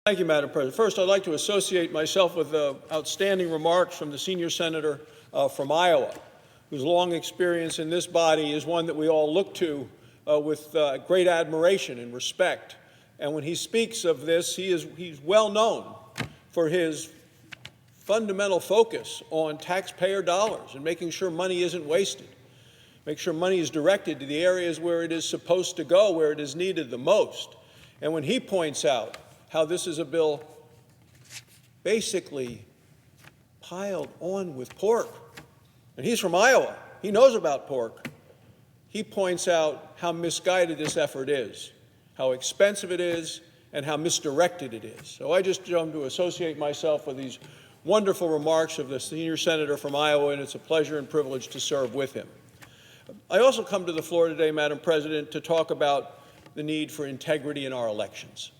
Thank you, Madam President. First, I'd like to associate myself with the outstanding remarks from the senior senator from Iowa, whose long experience in this body is one that we all look to with great admiration and respect. And when he speaks of this, he's well known for his fundamental focus on taxpayer dollars and making sure money isn't wasted, make sure money is directed to the areas where it is supposed to go, where it is needed the most. And when he points out how this is a bill basically piled on with pork, and he's from Iowa, he knows about pork, he points out how misguided this effort is, how expensive it is, and how misdirected it is. So I just want to associate myself with these wonderful remarks of the senior senator from Iowa, and it's a pleasure and privilege to serve with him. I also come to the floor today, Madam President, to talk about the need for integrity in our elections.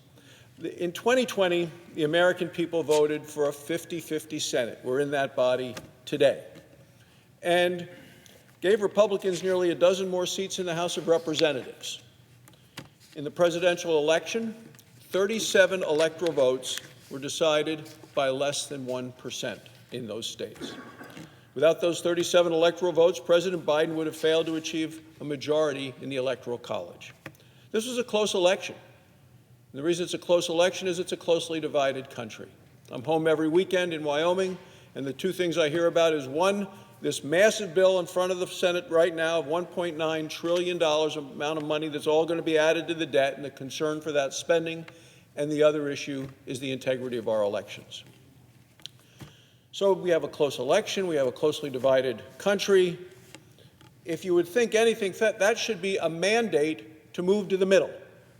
In 2020, the American people voted for a 50-50 Senate. We're in that body today. And gave Republicans nearly a dozen more seats in the House of Representatives. In the presidential election, 37 electoral votes were decided by less than 1% in those states. Without those 37 electoral votes, President Biden would have failed to achieve a majority in the Electoral College. This was a close election. And the reason it's a close election is it's a closely divided country. I'm home every weekend in Wyoming, and the two things I hear about is, one, this massive bill in front of the Senate right now of $1.9 trillion, amount of money that's all going to be added to the debt, and the concern for that spending. And the other issue is the integrity of our elections. So we have a close election, we have a closely divided country. If you would think anything, that should be a mandate to move to the middle,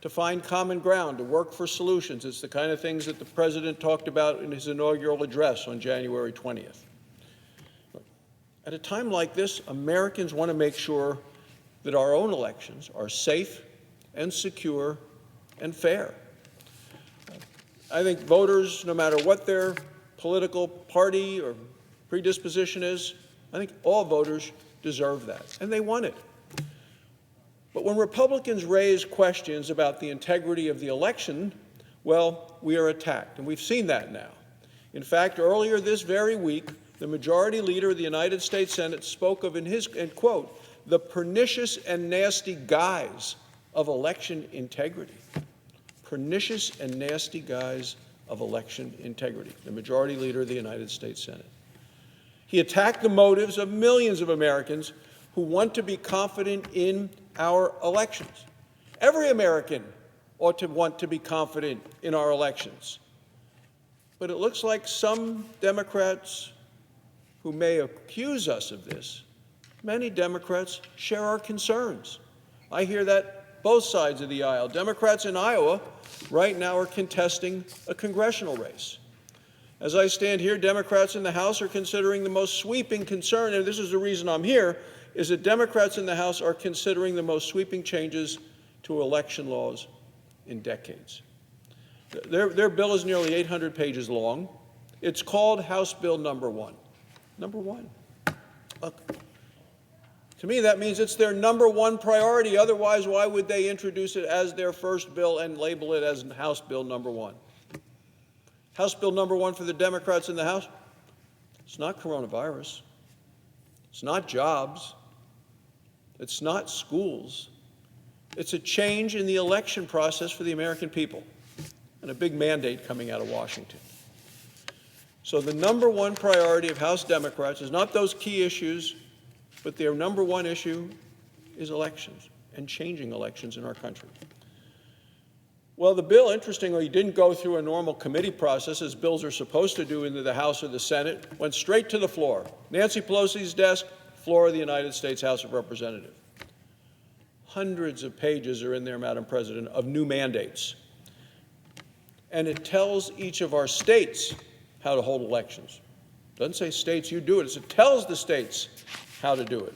to find common ground, to work for solutions. It's the kind of things that the President talked about in his inaugural address on January 20th. At a time like this, Americans want to make sure that our own elections are safe and secure and fair. I think voters, no matter what their political party or predisposition is, I think all voters deserve that, and they want it. But when Republicans raise questions about the integrity of the election, well, we are attacked, and we've seen that now. In fact, earlier this very week, the Majority Leader of the United States Senate spoke of, in his, and quote, the pernicious and nasty guise of election integrity. Pernicious and nasty guise of election integrity, the Majority Leader of the United States Senate. He attacked the motives of millions of Americans who want to be confident in our elections. Every American ought to want to be confident in our elections. But it looks like some Democrats who may accuse us of this, many Democrats share our concerns. I hear that both sides of the aisle. Democrats in Iowa right now are contesting a congressional race. As I stand here, Democrats in the House are considering the most sweeping concern, and this is the reason I'm here, is that Democrats in the House are considering the most sweeping changes to election laws in decades. Their bill is nearly 800 pages long. It's called House Bill Number 1. Number 1. Look, to me that means it's their number one priority. Otherwise, why would they introduce it as their first bill and label it as House Bill Number 1? House Bill Number 1 for the Democrats in the House, it's not coronavirus. It's not jobs. It's not schools. It's a change in the election process for the American people and a big mandate coming out of Washington. So the number one priority of House Democrats is not those key issues, but their number one issue is elections and changing elections in our country. Well, the bill, interestingly, didn't go through a normal committee process, as bills are supposed to do, into the House or the Senate. Went straight to the floor. Nancy Pelosi's desk, floor of the United States House of Representatives. Hundreds of pages are in there, Madam President, of new mandates. And it tells each of our states how to hold elections. It doesn't say states, you do it. It tells the states how to do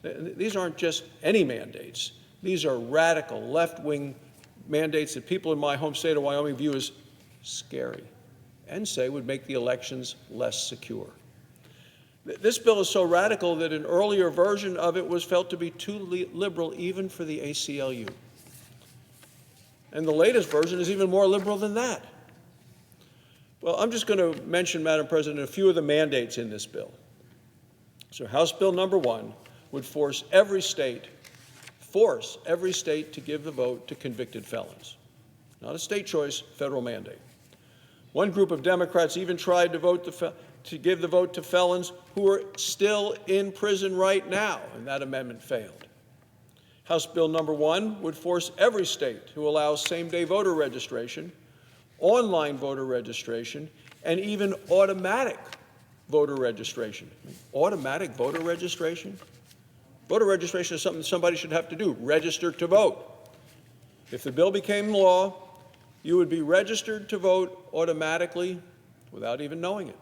it. These aren't just any mandates. These are radical, left-wing mandates that people in my home state of Wyoming view as scary and say would make the elections less secure. This bill is so radical that an earlier version of it was felt to be too liberal even for the ACLU. And the latest version is even more liberal than that. Well, I'm just going to mention, Madam President, a few of the mandates in this bill. So House Bill number 1 would force every state to give the vote to convicted felons. Not a state choice, federal mandate. One group of Democrats even tried to give the vote to felons who are still in prison right now, and that amendment failed. House Bill number 1 would force every state who allows same-day voter registration, online voter registration, and even automatic voter registration. Automatic voter registration? Voter registration is something somebody should have to do, register to vote. If the bill became law, you would be registered to vote automatically without even knowing it.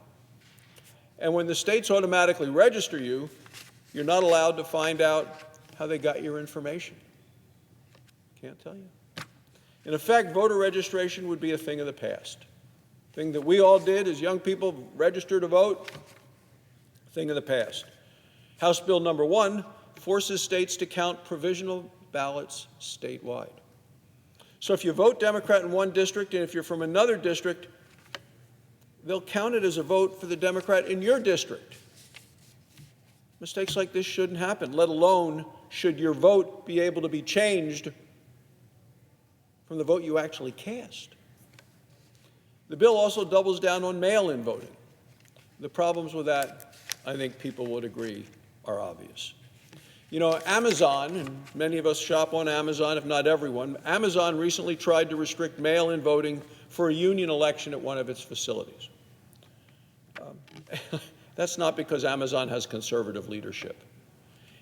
And when the states automatically register you, you're not allowed to find out how they got your information. Can't tell you. In effect, voter registration would be a thing of the past. Thing that we all did as young people, register to vote, a thing of the past. House Bill number 1 forces states to count provisional ballots statewide. So if you vote Democrat in one district, and if you're from another district, they'll count it as a vote for the Democrat in your district. Mistakes like this shouldn't happen, let alone should your vote be able to be changed from the vote you actually cast. The bill also doubles down on mail-in voting. The problems with that, I think people would agree, are obvious. You know, Amazon, and many of us shop on Amazon, if not everyone, Amazon recently tried to restrict mail-in voting for a union election at one of its facilities. That's not because Amazon has conservative leadership.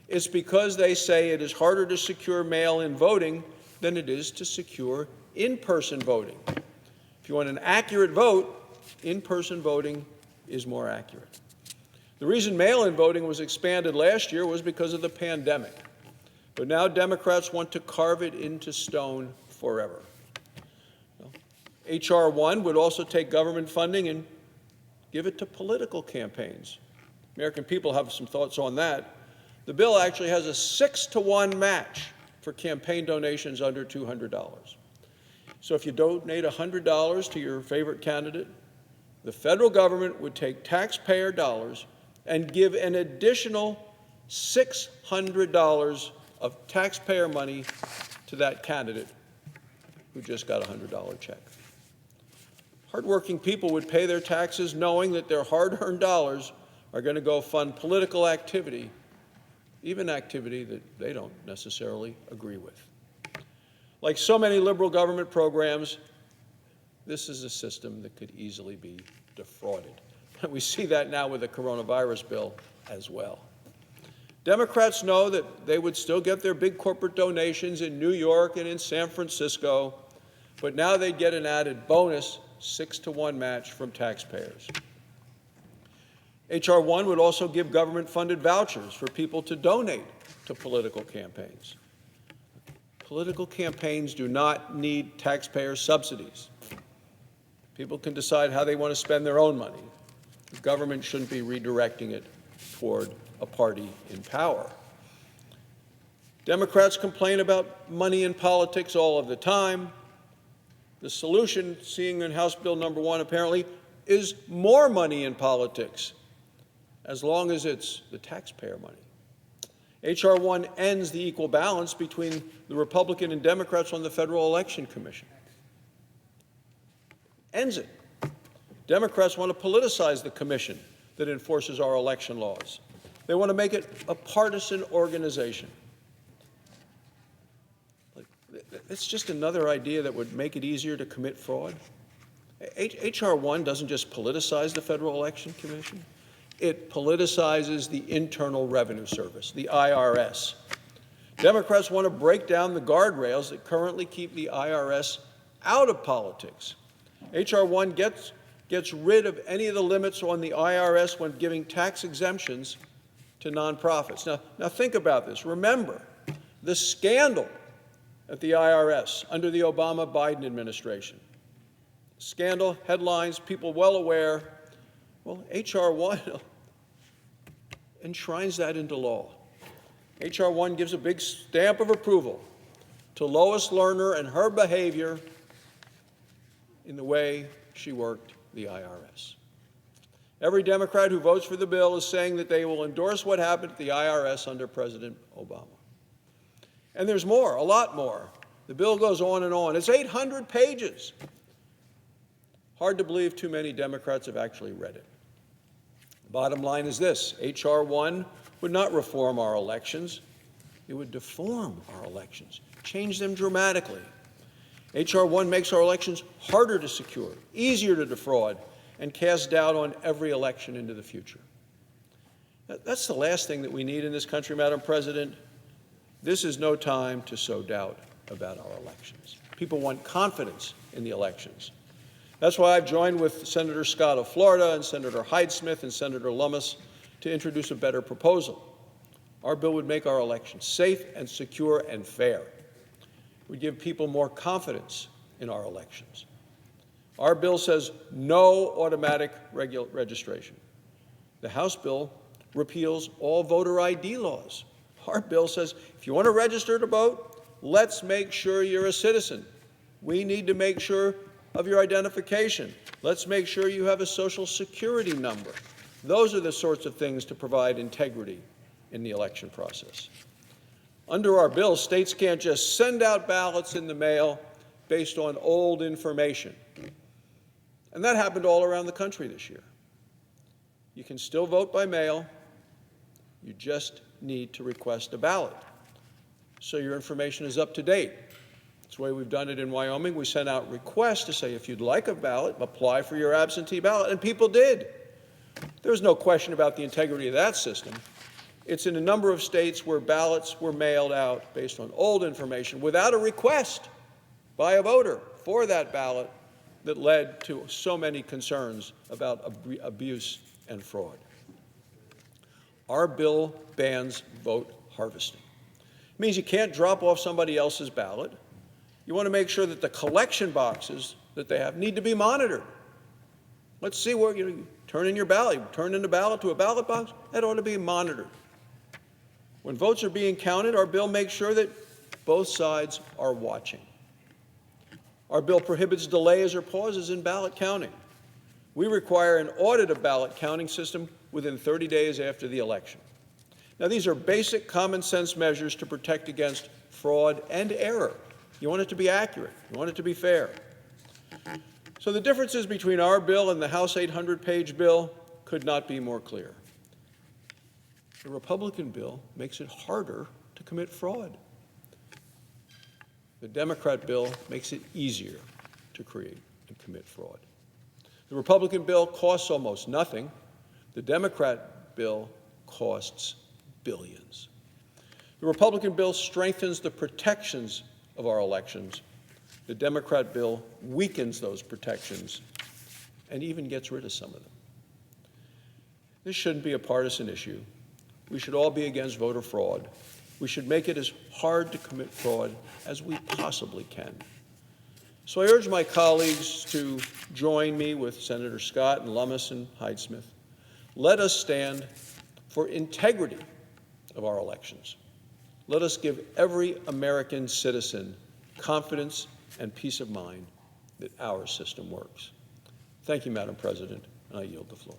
It's because they say it is harder to secure mail-in voting than it is to secure in-person voting. If you want an accurate vote, in-person voting is more accurate. The reason mail-in voting was expanded last year was because of the pandemic. But now Democrats want to carve it into stone forever. H.R. 1 would also take government funding and give it to political campaigns. American people have some thoughts on that. The bill actually has a 6-to-1 match for campaign donations under $200. So if you donate $100 to your favorite candidate, the federal government would take taxpayer dollars and give an additional $600 of taxpayer money to that candidate who just got a $100 check. Hardworking people would pay their taxes knowing that their hard-earned dollars are going to go fund political activity, even activity that they don't necessarily agree with. Like so many liberal government programs, this is a system that could easily be defrauded. We see that now with the coronavirus bill as well. Democrats know that they would still get their big corporate donations in New York and in San Francisco, but now they'd get an added bonus 6-to-1 match from taxpayers. H.R. 1 would also give government-funded vouchers for people to donate to political campaigns. Political campaigns do not need taxpayer subsidies. People can decide how they want to spend their own money. The government shouldn't be redirecting it toward a party in power. Democrats complain about money in politics all of the time. The solution, seeing in House Bill number 1 apparently, is more money in politics, as long as it's the taxpayer money. H.R. 1 ends the equal balance between the Republican and Democrats on the Federal Election Commission. Ends it. Democrats want to politicize the commission that enforces our election laws. They want to make it a partisan organization. It's just another idea that would make it easier to commit fraud. H.R. 1 doesn't just politicize the Federal Election Commission. It politicizes the Internal Revenue Service, the IRS. Democrats want to break down the guardrails that currently keep the IRS out of politics. H.R. 1 gets rid of any of the limits on the IRS when giving tax exemptions to nonprofits. Now think about this. Remember the scandal at the IRS under the Obama-Biden administration. Scandal, headlines, people well aware. Well, H.R. 1 enshrines that into law. H.R. 1 gives a big stamp of approval to Lois Lerner and her behavior in the way she worked the IRS. Every Democrat who votes for the bill is saying that they will endorse what happened at the IRS under President Obama. And there's more, a lot more. The bill goes on and on. It's 800 pages. Hard to believe too many Democrats have actually read it. The bottom line is this: H.R. 1 would not reform our elections. It would deform our elections, change them dramatically. H.R. 1 makes our elections harder to secure, easier to defraud, and cast doubt on every election into the future. That's the last thing that we need in this country, Madam President. This is no time to sow doubt about our elections. People want confidence in the elections. That's why I've joined with Senator Scott of Florida and Senator Hyde-Smith and Senator Lummis to introduce a better proposal. Our bill would make our elections safe and secure and fair. It would give people more confidence in our elections. Our bill says no automatic registration. The House bill repeals all voter ID laws. Our bill says if you want to register to vote, let's make sure you're a citizen. We need to make sure of your identification. Let's make sure you have a Social Security number. Those are the sorts of things to provide integrity in the election process. Under our bill, states can't just send out ballots in the mail based on old information. And that happened all around the country this year. You can still vote by mail. You just need to request a ballot so your information is up to date. That's the way we've done it in Wyoming. We sent out requests to say, if you'd like a ballot, apply for your absentee ballot, and people did. There's no question about the integrity of that system. It's in a number of states where ballots were mailed out based on old information without a request by a voter for that ballot that led to so many concerns about abuse and fraud. Our bill bans vote harvesting. It means you can't drop off somebody else's ballot. You want to make sure that the collection boxes that they have need to be monitored. Let's see where you turn in your ballot. You turn in the ballot to a ballot box. That ought to be monitored. When votes are being counted, our bill makes sure that both sides are watching. Our bill prohibits delays or pauses in ballot counting. We require an audit of ballot counting system within 30 days after the election. Now, these are basic common sense measures to protect against fraud and error. You want it to be accurate. You want it to be fair. So the differences between our bill and the House 800-page bill could not be more clear. The Republican bill makes it harder to commit fraud. The Democrat bill makes it easier to create and commit fraud. The Republican bill costs almost nothing. The Democrat bill costs billions. The Republican bill strengthens the protections of our elections. The Democrat bill weakens those protections and even gets rid of some of them. This shouldn't be a partisan issue. We should all be against voter fraud. We should make it as hard to commit fraud as we possibly can. So I urge my colleagues to join me with Senator Scott and Lummis and Hyde-Smith. Let us stand for integrity of our elections. Let us give every American citizen confidence and peace of mind that our system works. Thank you, Madam President, and I yield the floor.